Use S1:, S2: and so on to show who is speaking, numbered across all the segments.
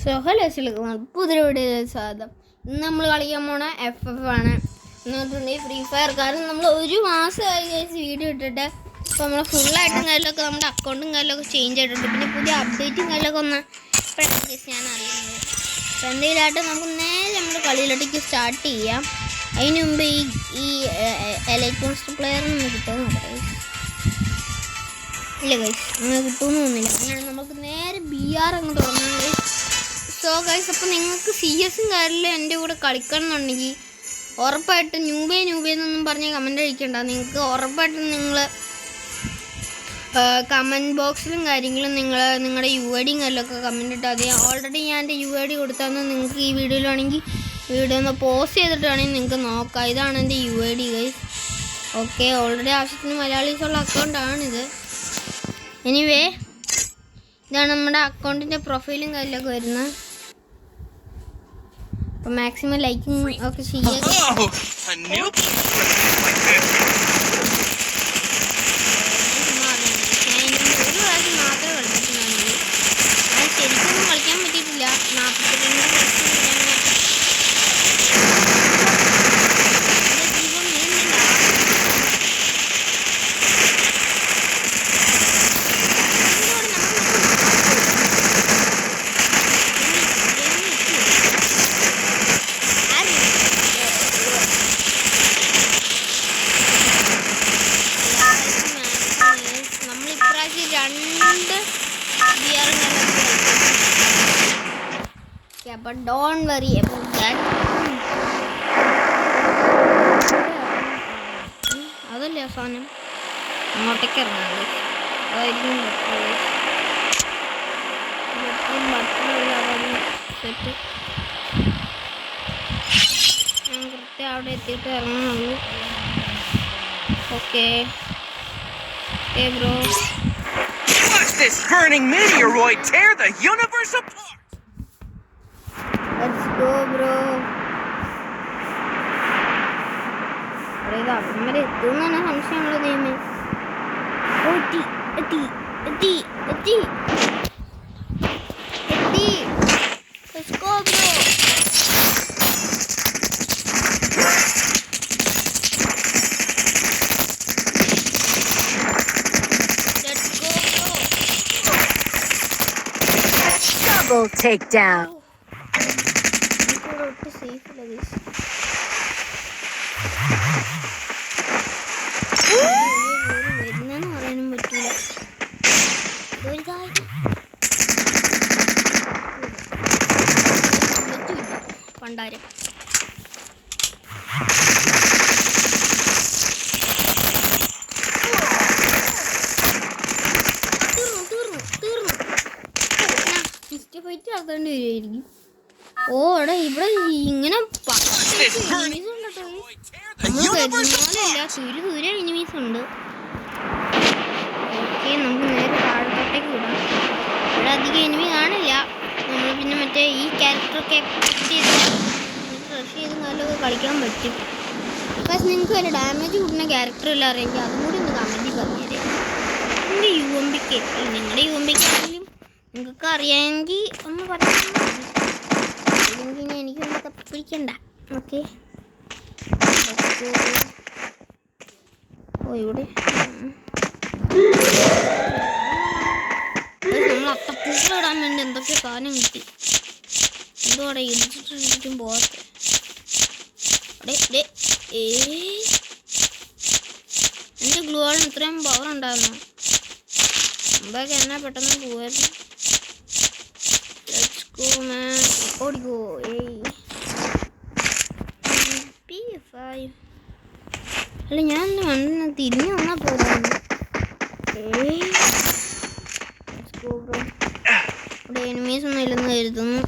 S1: പുതിയ വീഡിയോയിൽ സ്വാഗതം. ഇന്ന് നമ്മൾ കളിക്കാൻ പോണ FF ആണ്. എന്നിട്ടുണ്ടെങ്കിൽ ഫ്രീ ഫയർ. കാരണം നമ്മൾ ഒരു മാസമായി വീഡിയോ ഇട്ടിട്ട് ഇപ്പോൾ നമ്മൾ ഫുള്ളായിട്ടും കാര്യമൊക്കെ നമ്മുടെ അക്കൗണ്ടും കാര്യമൊക്കെ ചേഞ്ച് ആയിട്ടുണ്ട്. പിന്നെ പുതിയ അപ്ഡേറ്റും കാര്യമൊക്കെ ഒന്ന് ഇപ്പോഴാണ് ഞാൻ അറിയുന്നത്. അപ്പോൾ എന്തെങ്കിലുമായിട്ട് നമുക്ക് നേരെ നമ്മുടെ കളിയിലോട്ടേക്ക് സ്റ്റാർട്ട് ചെയ്യാം. അതിന് മുമ്പ് ഈ എലൈറ്റ് മോൺസ്റ്റർ പ്ലെയറിന് കിട്ടുമെന്ന് പറയാം. ഇല്ല ഗൈസ്, അങ്ങനെ കിട്ടുമെന്ന് തോന്നുന്നില്ല. അങ്ങനെയാണ് നമുക്ക് നേരെ BR അങ്ങ് തുടങ്ങുന്നത്. സോ ഗൈസ്, അപ്പോൾ നിങ്ങൾക്ക് CS കാര്യമില്ല എൻ്റെ കൂടെ കളിക്കണം എന്നുണ്ടെങ്കിൽ ഉറപ്പായിട്ടും ന്യൂബേ എന്നൊന്നും പറഞ്ഞ് കമൻ്റ് അടിക്കണ്ട. നിങ്ങൾക്ക് ഉറപ്പായിട്ടും നിങ്ങൾ കമൻറ്റ് ബോക്സിലും കാര്യങ്ങളും നിങ്ങളുടെ UID കാര്യമൊക്കെ കമൻ്റ് ഇട്ടാൽ മതി. ഓൾറെഡി ഞാൻ എൻ്റെ UID കൊടുത്താൽ നിങ്ങൾക്ക് ഈ വീഡിയോയിലാണെങ്കിൽ വീഡിയോ ഒന്ന് പോസ്റ്റ് ചെയ്തിട്ടാണെങ്കിൽ നിങ്ങൾക്ക് നോക്കാം. ഇതാണ് എൻ്റെ UID ഗൈസ്. ഓക്കെ, ഓൾറെഡി ആവശ്യത്തിന് മലയാളീസുള്ള അക്കൗണ്ടാണിത്. എനിവേ, ഇതാണ് നമ്മുടെ അക്കൗണ്ടിൻ്റെ പ്രൊഫൈലും കാര്യമൊക്കെ വരുന്നത്. അപ്പോൾ മാക്സിമം ലൈക്കിങ് ഒക്കെ ചെയ്യുക. ഒരു പ്രാവശ്യം മാത്രമേ കളിച്ചിട്ടുണ്ടെങ്കിൽ അത് ശരിക്കൊന്നും കളിക്കാൻ പറ്റിയിട്ടില്ല. 42 but don't worry about that. അതല്ലേ അവസാനം അങ്ങോട്ടേക്ക് ഇറങ്ങാതെ അതായിരിക്കും സെറ്റ്. ഞാൻ കൃത്യം അവിടെ എത്തിയിട്ട് ഇറങ്ങുന്നുള്ളൂ. Okay bro.
S2: Watch this burning meteoroid tear the universe apart.
S1: Let's go bro. അവിടെ എത്തുന്നാണ് സംശയമുള്ള ദൈവമേ. എത്തി. Let's go bro. Let's go bro.
S3: Double takedown.
S1: വരുന്നെന്ന് പറയാനും പറ്റൂല. ഒരു കാര്യം പണ്ടാരം. തീർന്നു ഫിസ്റ്റ് ഫൈറ്റ് ആക്കേണ്ടി വരുമായിരിക്കും. ഓ എടാ, ഇവിടെ ഇങ്ങനെ ദൂരെ എനിമീസ് ഉണ്ട്. ഓക്കെ, നമുക്ക് നേരെ താഴത്തോട്ടേക്ക് വിടാം. ഇവിടെ അധികം എനിമി കാണില്ല. നമ്മൾ പിന്നെ മറ്റേ ഈ ക്യാരക്ടറൊക്കെ റഷ് ചെയ്ത് നല്ലതൊക്കെ കളിക്കാൻ പറ്റും. പക്ഷേ നിങ്ങൾക്ക് വല്ല ഡാമേജ് കൂടുന്ന ക്യാരക്ടർ എല്ലാം അറിയാമെങ്കിൽ അതും കൂടി ഒന്ന് കമൻറ്റിൽ പറഞ്ഞുതരാം. എൻ്റെ UMPക്ക് നിങ്ങളുടെ UMPക്ക് ആണെങ്കിലും നിങ്ങൾക്ക് അറിയാമെങ്കിൽ ഒന്ന് പറയാൻ ഇല്ലെങ്കിൽ എനിക്കൊന്ന് തപ്പിപ്പിടിക്കണ്ട. ഓക്കെ, ഓ ഇവിടെ നമ്മൾ അത്തപ്പൂക്കളിടാൻ വേണ്ടി എന്തൊക്കെ സാധനം കിട്ടി. എന്തോടെ ഇടിച്ചിട്ടും പോകാത്ത എൻ്റെ ഗ്ലൂ വാളിന് ഇത്രയും പവർ ഉണ്ടായിരുന്നു. മുമ്പൊക്കെ എന്നാ പെട്ടെന്ന് പോവായിരുന്നു. Let's go man. ഓടിക്കോ. P5 അല്ല, ഞാൻ വന്ന് തിരിഞ്ഞു വന്നാൽ പോകാറുണ്ട്. ഇവിടെ എനിമീസ് ഒന്നും ഇല്ലെന്ന് കരുതുന്നു.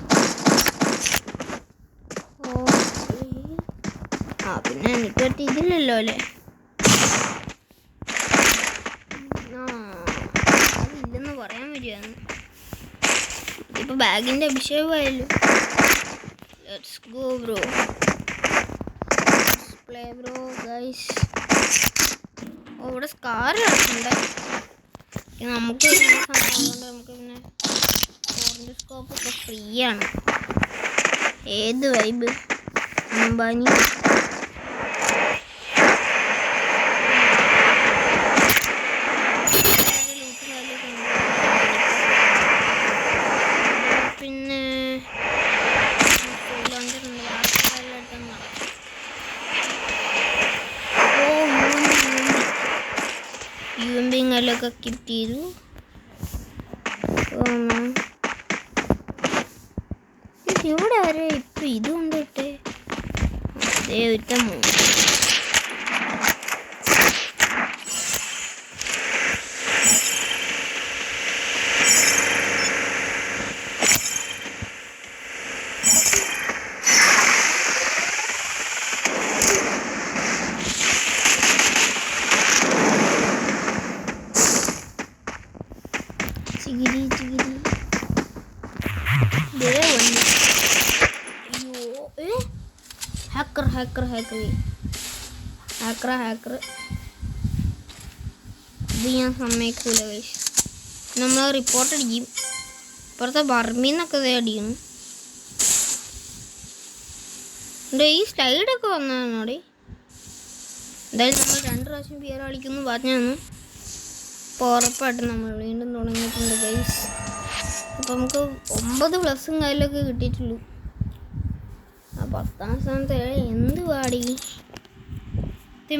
S1: പിന്നെ എനിക്ക് പറ്റി ഇതില്ലല്ലോ അല്ലേ. അതില്ലെന്ന് പറയാൻ വരികയാണ്. ഇതിപ്പോൾ ബാഗിൻ്റെ അഭിഷേകമായല്ലോ. Let's go bro. Let's play bro guys. ഓ, ഇവിടെ സ്കാർ കിടക്കുന്നുണ്ട്. നമുക്ക് നമുക്ക് പിന്നെ സ്കോപ്പ് ഒക്കെ ഫ്രീ ആണ്. ഏത് വൈബ് അംബാനി. പിന്നെ യൊക്കെ കിറ്റ് ചെയ്തു. ഇവിടെ വരെ ഇപ്പൊ ഇത് കൊണ്ടിട്ടേ അതേ ഒറ്റ ചികിരി ചികിരി hacker hacker hacker hacker hacker ഇത് ഞാൻ സമ്മതിക്കൂല ഗൈസ്. നമ്മൾ റിപ്പോർട്ട് അടിക്കും. ഇപ്പുറത്തെ ബർമീന്നൊക്കെ അടിക്കണം. ഈ സ്ലൈഡൊക്കെ വന്നതോടെ എന്തായാലും നമ്മൾ 2 പ്രാവശ്യം പിയർ കളിക്കുന്നു പറഞ്ഞു. അപ്പോൾ ഉറപ്പായിട്ട് നമ്മൾ വീണ്ടും തുടങ്ങിയിട്ടുണ്ട് ഗൈസ്. അപ്പോൾ നമുക്ക് 9 പ്ലസും കയ്യിലൊക്കെ കിട്ടിയിട്ടുള്ളൂ. ആ 10ാം സ്ഥാനത്ത് എന്ത് പാടി.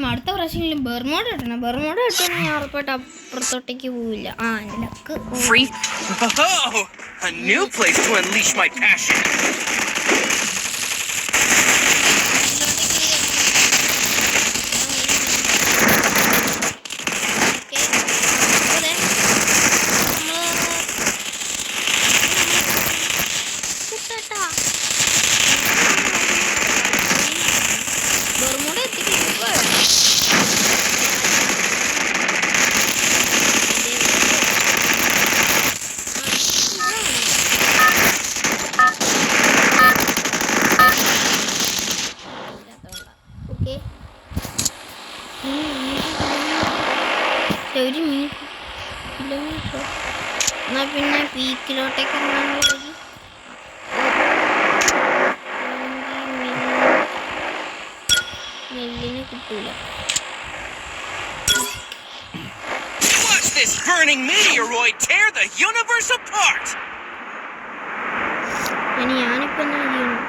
S1: അടുത്ത പ്രാവശ്യം ബെർമോഡ് കിട്ടണം. ബെർമോഡ് കിട്ടണം ഞാൻ ഉറപ്പായിട്ട് അപ്പുറത്തോട്ടേക്ക് പോവില്ല. ആ എൻ്റെ luck.
S2: Oh, a new place to unleash my passion.
S1: ഒരു എന്നാ പിന്നെ പീക്കിലോട്ടേക്ക് നെല്ലിന് കിട്ടൂല.
S2: Watch this burning meteoroid tear the universe apart.
S1: ഞാനിപ്പോ എന്താ ചെയ്യണം?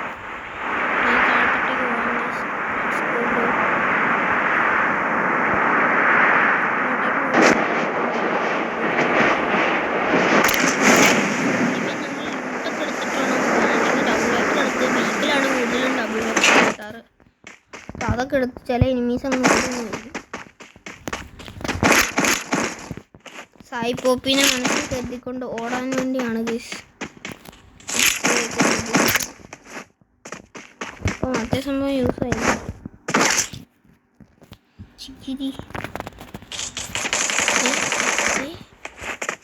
S1: അതൊക്കെ എടുത്ത് ചില എനിമീസ് അങ്ങ് സായി പോപ്പിനെ മനസ്സിൽ കരുതിക്കൊണ്ട് ഓടാൻ വേണ്ടിയാണ് ഗൈസ്. അപ്പോൾ മറ്റേ സംഭവം യൂസ് ആയി. ചിക്കിരി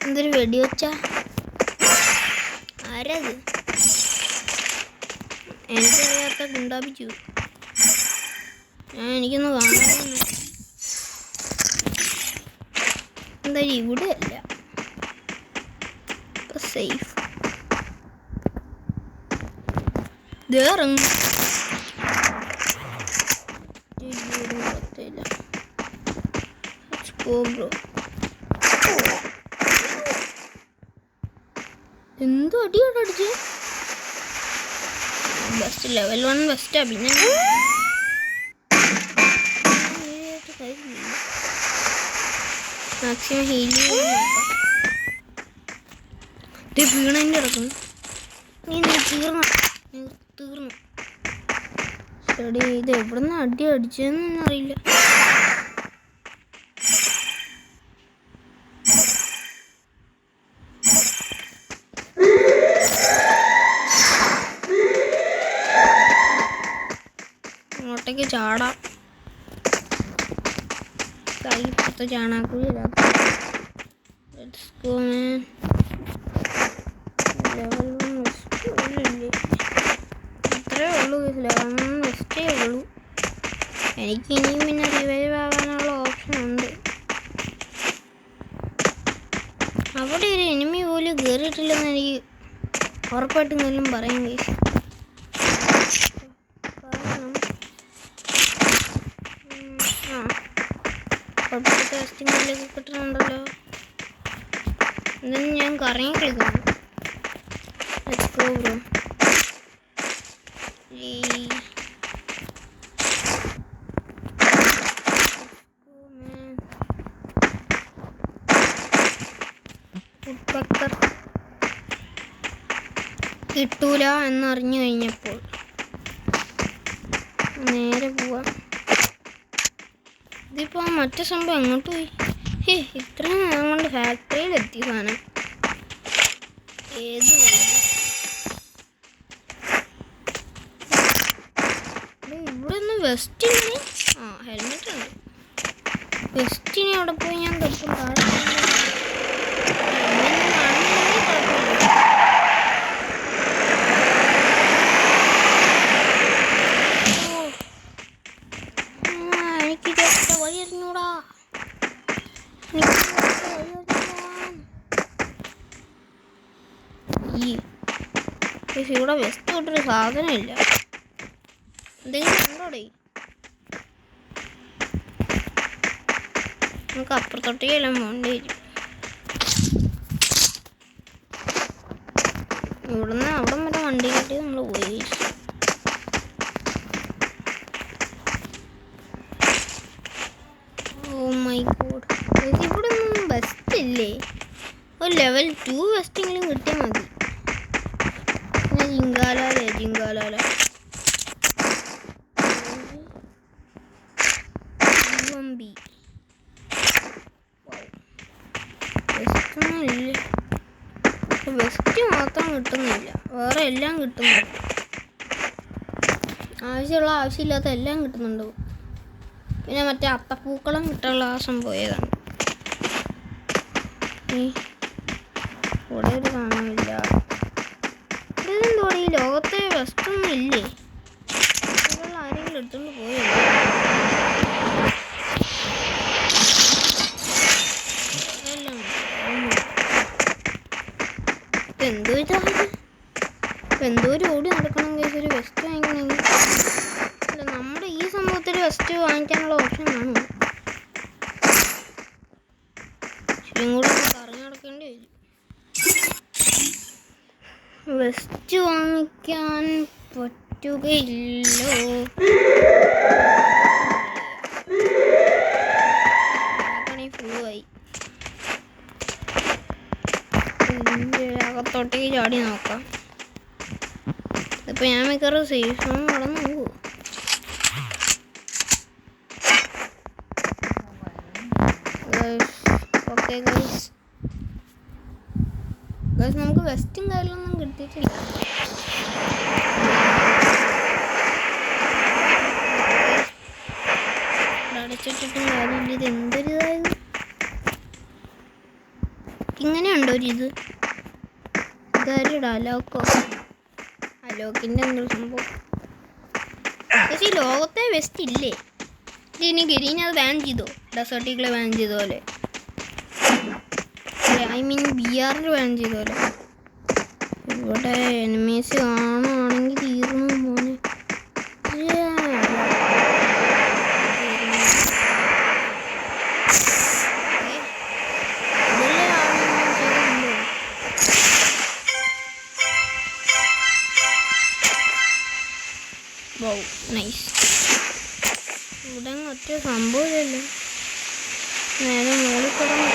S1: എന്തൊരു വെടി വെച്ചാ ആരത്? എനിക്കറിയാത്ത ഗുണ്ടാപിച്ചു. എനിക്കൊന്ന് കാണാൻ എന്തായാലും ഇവിടെ അല്ല സേഫ്. ഇറങ്ങും എന്തോ അടിയോടെ അടിച്ച്. Best level 1 ബെസ്റ്റാ. പിന്നെ മാക്സിമം ഹീൽ വീണതിൻ്റെ ഇറക്കുന്നു. നീ തീർന്നു സ്റ്റഡി. ഇത് എവിടെ നിന്ന് അടി അടിച്ചതെന്ന് അറിയില്ല. അങ്ങോട്ടേക്ക് ചാടാം. കൈപ്പുറത്ത് ചാണാക്കുഴി ലെവൽ 1 അത്രേ ഉള്ളൂ. ലെവൽ 1 വെസ്റ്റേ ഉള്ളൂ. എനിക്ക് ഇനിയും പിന്നെ റിവൈവ് ആകാനുള്ള ഓപ്ഷൻ ഉണ്ട്. അവിടെ ഒരു എനിമി പോലും കയറിയിട്ടില്ലെന്ന് എനിക്ക് ഉറപ്പായിട്ടും എല്ലാം പറയാം ഗൈസ്. ടെസ്റ്റിങ്ങിലേക്ക് കിട്ടുന്നുണ്ടല്ലോ. എന്നാലും ഞാൻ കറങ്ങി കളിക്കുന്നു. Let's go bro. കിട്ടൂല എന്നറിഞ്ഞു കഴിഞ്ഞപ്പോൾ നേരെ പോവാം. ഇതിപ്പോ മറ്റേ സംഭവം എങ്ങോട്ട് പോയി? ഇത്രയും നേരം കൊണ്ട് ഫാക്ടറിയിലെത്തി സാധനം. ഏത് ഇവിടെ ഒന്ന് വെസ്റ്റിന് ഹെൽമെറ്റ് ഉണ്ട്. വെസ്റ്റിന് അവിടെ പോയി ഞാൻ തപ്പും. ഇവിടെ വെസ്റ്റ് തൊട്ടൊരു സാധനമില്ല. എന്തെങ്കിലും ഉണ്ടോടെ? നമുക്ക് അപ്പുറത്തോട്ടേക്കെല്ലാം പോകേണ്ടി വരും. ഇവിടുന്ന് അവിടെ വരെ വണ്ടി കെട്ടി നമ്മൾ പോയി. ഓ മൈ ഗോഡ്, ഇവിടെ ഒന്നും ബെസ്റ്റ് ഇല്ലേ? ഒരു ലെവൽ 2 ബെസ്റ്റെങ്കിലും കിട്ടിയാൽ മതി. ജിങ്കാലാല വെസ്റ്റ് മാത്രം കിട്ടുന്നില്ല, വേറെ എല്ലാം കിട്ടുന്നുണ്ട്. ആവശ്യമില്ലാത്ത എല്ലാം കിട്ടുന്നുണ്ട്. പിന്നെ മറ്റേ അത്തപ്പൂക്കളം കിട്ടാനുള്ള ആശം പോയതാണ്. ഇവിടെ ഒരു കാണാനില്ല. ഇതെന്തോടെ ഈ ലോകത്തെ വെസ്റ്റൊന്നും ഇല്ലേ? ഇവിടെയുള്ള ആരെങ്കിലും എടുത്തുകൊണ്ട് പോയോ? എന്തോ ഒരു ഓടി നടക്കണം കേസ് ഒരു വെസ്റ്റ് വാങ്ങിക്കണമെങ്കിൽ. അല്ല, നമ്മുടെ ഈ സംഭവത്തിൽ വെസ്റ്റ് വാങ്ങിക്കാനുള്ള ഓപ്ഷൻ കാണുമോ? ശരിയും കൂടെ കറങ്ങി നടക്കേണ്ടി വരും. വെസ്റ്റ് വാങ്ങിക്കാൻ പറ്റുകയില്ലോ. ഫുള്ളായി. അകത്തോട്ടേക്ക് ചാടി നോക്കാം. ഇതിപ്പോൾ ഞാൻ മിക്കവാറും സേഫ് സോൺ കടന്നു പോകും. ഓക്കെ ഗൈസ്, നമുക്ക് വെസ്റ്റും കാര്യങ്ങളൊന്നും കിട്ടിയിട്ടില്ല. അടച്ചിട്ടിട്ടും കാര്യമില്ല. ഇത് എന്തൊരു ഇതായത്? ഇങ്ങനെയുണ്ടോ ഒരു ഇത്? ഇതാരുടെ അലോക്കിൻ്റെ എന്തൊരു സംഭവം? പക്ഷേ ഈ ലോകത്തെ വെസ്റ്റ് ഇല്ലേ? ഇനി ഗരീൻ അത് ബാൻ ചെയ്തോ? ഡെസേർട്ടികളെ ബാൻ ചെയ്ത പോലെ, ഐ മീൻ BR ബാൻ ചെയ്ത പോലെ. ഇവിടെ എനിമീസ് കാണുവാണെങ്കിൽ തീർന്നു മോനെ. നൈസ്. ഇവിടെ ഒറ്റ സംഭവമില്ലല്ലോ. നേരെ മോളിൽ കിടന്ന്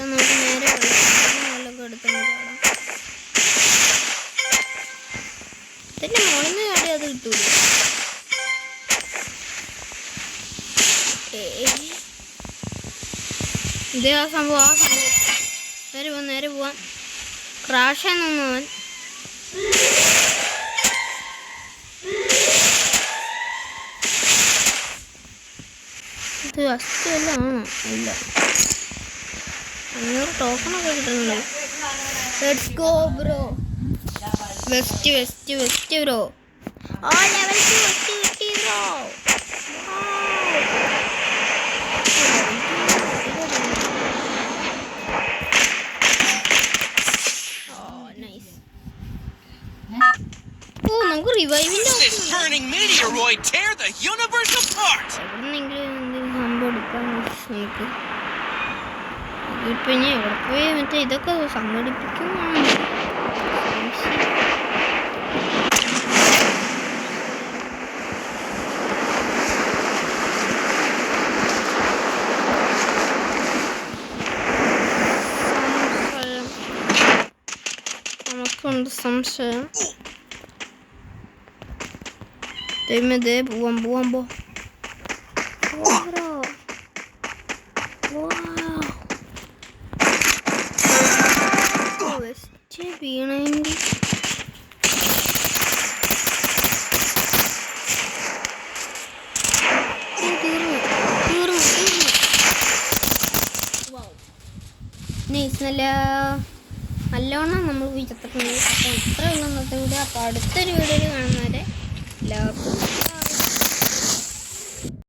S1: നമുക്ക് നേരെ വെള്ളമൊക്കെ എടുത്തൊന്ന് ചാടാം. ഇതിൻ്റെ മോളിൽ നിന്ന് ചാടി അത് കിട്ടൂല. ഇതേ ആ സംഭവം നേരെ പോവാം. ക്രാഷാന്നൊന്നും അവൻ. ഇത് ഫസ്റ്റ് വല്ലതും ആണോ? ഇല്ല. 500 ടോക്കണൊക്കെ കിട്ടുന്നുണ്ട്. Let's go bro. Vest bro. ഓ ലെവൽ 2 വെസ്റ്റ് കിട്ടി ബ്രോ. ഓ നമുക്ക് റിവൈവിന്റെ
S2: This burning meteoroid tear the universe apart!
S1: എവിടെന്നെങ്കിലും സംഭവം എടുക്കാൻ നമുക്ക് ഇപ്പൊ ഞാൻ എവിടെ പോയി മറ്റേ ഇതൊക്കെ സംഘടിപ്പിക്കും. നമുക്കുണ്ട് സംശയം. ദൈവമേ പോവാം. വീണെങ്കിൽ നല്ലോണം നമ്മൾ വിചിത്രത്തിൽ അപ്പോൾ ഇത്രയുള്ള ഇന്നത്തെ വീഡിയോ. അപ്പോൾ അടുത്തൊരു വീഡിയോയിൽ കാണുന്നവരെ എല്ലാവർക്കും